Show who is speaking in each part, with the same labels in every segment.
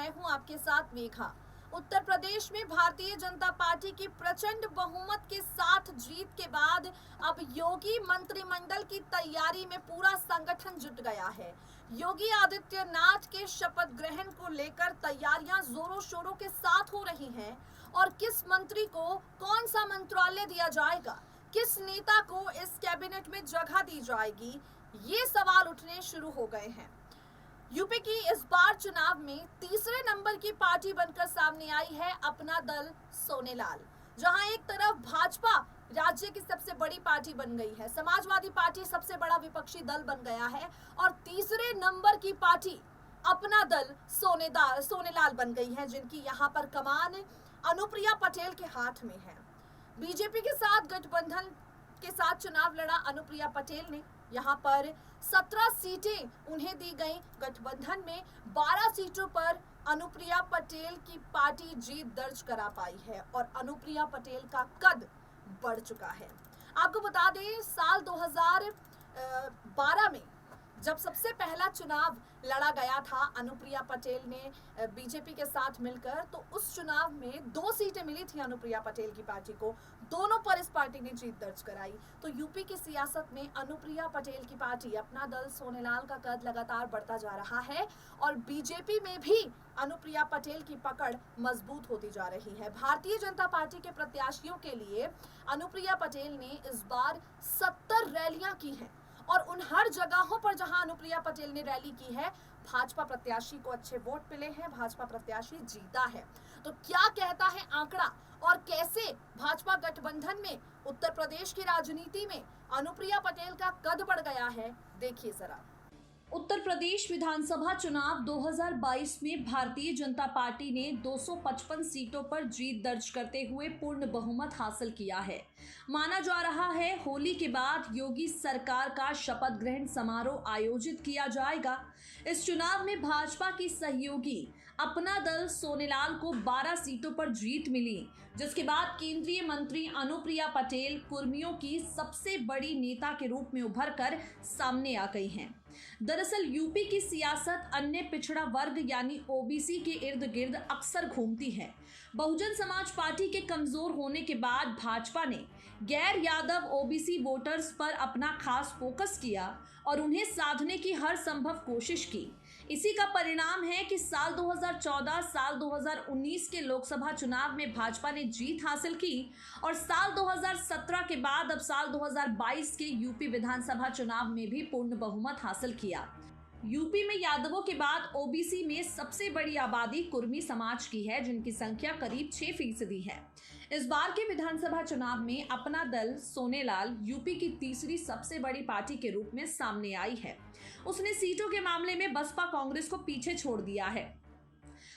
Speaker 1: मैं हूं आपके साथ मेघा। उत्तर प्रदेश में भारतीय जनता पार्टी की प्रचंड बहुमत के साथ जीत के बाद अब योगी मंत्रिमंडल की तैयारी में पूरा संगठन जुट गया है। योगी आदित्यनाथ के शपथ ग्रहण को लेकर तैयारियां जोरों शोरों के साथ हो रही हैं और किस मंत्री को कौन सा मंत्रालय दिया जाएगा, किस नेता को इस कैबिनेट में जगह दी जाएगी, ये सवाल उठने शुरू हो गए हैं। यूपी की इस बार चुनाव में तीसरे नंबर की पार्टी बनकर सामने आई है अपना दल सोनेलाल। जहां एक तरफ भाजपा राज्य की सबसे बड़ी पार्टी बन गई है, समाजवादी पार्टी सबसे बड़ा विपक्षी दल बन गया है और तीसरे नंबर की पार्टी अपना दल सोनेलाल बन गई है, जिनकी यहां पर कमान अनुप्रिया पटेल के हाथ में है। बीजेपी के साथ गठबंधन के साथ चुनाव लड़ा अनुप्रिया पटेल ने। यहां पर 17 सीटें उन्हें दी गई। गठबंधन में 12 सीटों पर अनुप्रिया पटेल की पार्टी जीत दर्ज करा पाई है और अनुप्रिया पटेल का कद बढ़ चुका है। आपको बता दें, साल 2012 में जब सबसे पहला चुनाव लड़ा गया था अनुप्रिया पटेल ने बीजेपी के साथ मिलकर, तो उस चुनाव में 2 सीटें मिली थी अनुप्रिया पटेल की पार्टी को। दोनों पर इस पार्टी ने जीत दर्ज कराई। तो यूपी की सियासत में अनुप्रिया पटेल की पार्टी अपना दल सोनेलाल का कद लगातार बढ़ता जा रहा है और बीजेपी में भी अनुप्रिया पटेल की पकड़ मजबूत होती जा रही है। भारतीय जनता पार्टी के प्रत्याशियों के लिए अनुप्रिया पटेल ने इस बार 70 रैलियां की हैं और उन हर जगहों पर जहां अनुप्रिया पटेल ने रैली की है, भाजपा प्रत्याशी को अच्छे वोट मिले हैं, भाजपा प्रत्याशी जीता है। तो क्या कहता है आंकड़ा और कैसे भाजपा गठबंधन में उत्तर प्रदेश की राजनीति में अनुप्रिया पटेल का कद बढ़ गया है, देखिए जरा। उत्तर प्रदेश विधानसभा चुनाव 2022 में भारतीय जनता पार्टी ने 255 सीटों पर जीत दर्ज करते हुए पूर्ण बहुमत हासिल किया है। माना जा रहा है होली के बाद योगी सरकार का शपथ ग्रहण समारोह आयोजित किया जाएगा। इस चुनाव में भाजपा की सहयोगी अपना दल सोनेलाल को 12 सीटों पर जीत मिली, जिसके बाद केंद्रीय मंत्री अनुप्रिया पटेल कुर्मियों की सबसे बड़ी नेता के रूप में उभर कर सामने आ गई हैं। दरअसल यूपी की सियासत अन्य पिछड़ा वर्ग यानी ओबीसी के इर्द गिर्द अक्सर घूमती है। बहुजन समाज पार्टी के कमजोर होने के बाद भाजपा ने गैर यादव ओबीसी वोटर्स पर अपना खास फोकस किया और उन्हें साधने की हर संभव कोशिश की। इसी का परिणाम है कि साल 2014, साल 2019 के लोकसभा चुनाव में भाजपा ने जीत हासिल की और साल 2017 के बाद अब साल 2022 के यूपी विधानसभा चुनाव में भी पूर्ण बहुमत हासिल किया। यूपी में यादवों के बाद ओबीसी में सबसे बड़ी आबादी कुर्मी समाज की है, जिनकी संख्या करीब 6% है। इस बार के विधानसभा चुनाव में अपना दल सोनेलाल यूपी की तीसरी सबसे बड़ी पार्टी के रूप में सामने आई है। उसने सीटों के मामले में बसपा कांग्रेस को पीछे छोड़ दिया है।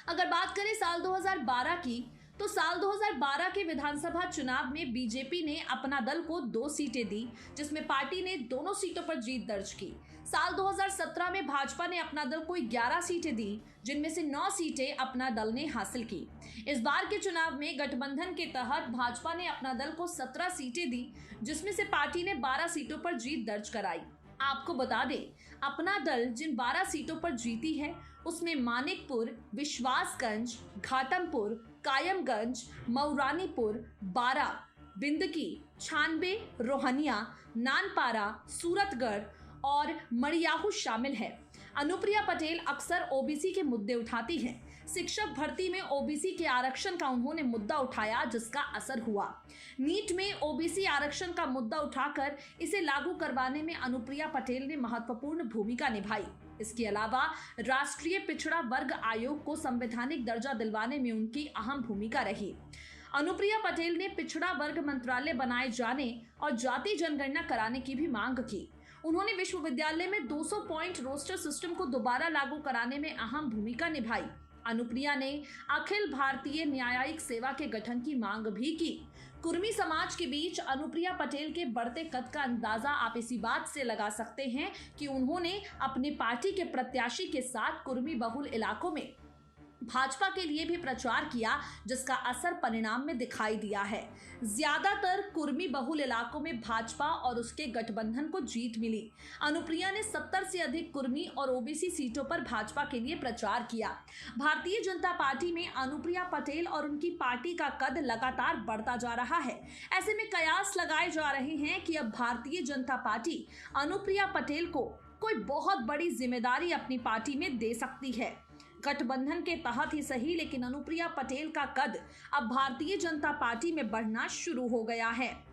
Speaker 1: अगर बात करें साल 2012 की, तो साल 2012 के विधानसभा चुनाव में बीजेपी ने अपना दल को 2 सीटें दी, जिसमें पार्टी ने दोनों सीटों पर जीत दर्ज की। साल 2017 में भाजपा ने अपना दल को 11 सीटें दी, जिनमें से 9 सीटें अपना दल ने हासिल की। इस बार के चुनाव में गठबंधन के तहत भाजपा ने अपना दल को 17 सीटें दी, जिसमें से पार्टी ने 12 सीटों पर जीत दर्ज कराई। आपको बता दें, अपना दल जिन 12 सीटों पर जीती है उसमें मानिकपुर, विश्वासगंज, घाटमपुर, कायमगंज, मऊरानीपुर, बारा, बिंदकी, छानबे, रोहनिया, नानपारा, सूरतगढ़ और मड़ियाहू शामिल है। अनुप्रिया पटेल अक्सर ओबीसी के मुद्दे उठाती हैं। शिक्षक भर्ती में ओबीसी के आरक्षण का उन्होंने मुद्दा उठाया, जिसका असर हुआ। नीट में ओबीसी आरक्षण का मुद्दा उठाकर इसे लागू करवाने में अनुप्रिया पटेल ने महत्वपूर्ण भूमिका निभाई। इसके अलावा राष्ट्रीय पिछड़ा वर्ग आयोग को संवैधानिक दर्जा दिलवाने में उनकी अहम भूमिका रही। अनुप्रिया पटेल ने पिछड़ा वर्ग मंत्रालय बनाए जाने और जाति जनगणना कराने की भी मांग की। उन्होंने विश्वविद्यालय में 200 पॉइंट रोस्टर सिस्टम को दोबारा लागू कराने में अहम भूमिका निभाई। अनुप्रिया ने अखिल भारतीय न्यायिक सेवा के गठन की मांग भी की। कुर्मी समाज के बीच अनुप्रिया पटेल के बढ़ते कद का अंदाजा आप इसी बात से लगा सकते हैं कि उन्होंने अपने पार्टी के प्रत्याशी के साथ कुर्मी बहुल इलाकों में
Speaker 2: भाजपा के लिए भी प्रचार किया, जिसका असर परिणाम में दिखाई दिया है। ज्यादातर कुर्मी बहुल इलाकों में भाजपा और उसके गठबंधन को जीत मिली। अनुप्रिया ने 70 से अधिक कुर्मी और ओबीसी सीटों पर भाजपा के लिए प्रचार किया। भारतीय जनता पार्टी में अनुप्रिया पटेल और उनकी पार्टी का कद लगातार बढ़ता जा रहा है। ऐसे में कयास लगाए जा रहे हैं कि अब भारतीय जनता पार्टी अनुप्रिया पटेल को कोई बहुत बड़ी जिम्मेदारी अपनी पार्टी में दे सकती है। गठबंधन के तहत ही सही, लेकिन अनुप्रिया पटेल का कद अब भारतीय जनता पार्टी में बढ़ना शुरू हो गया है।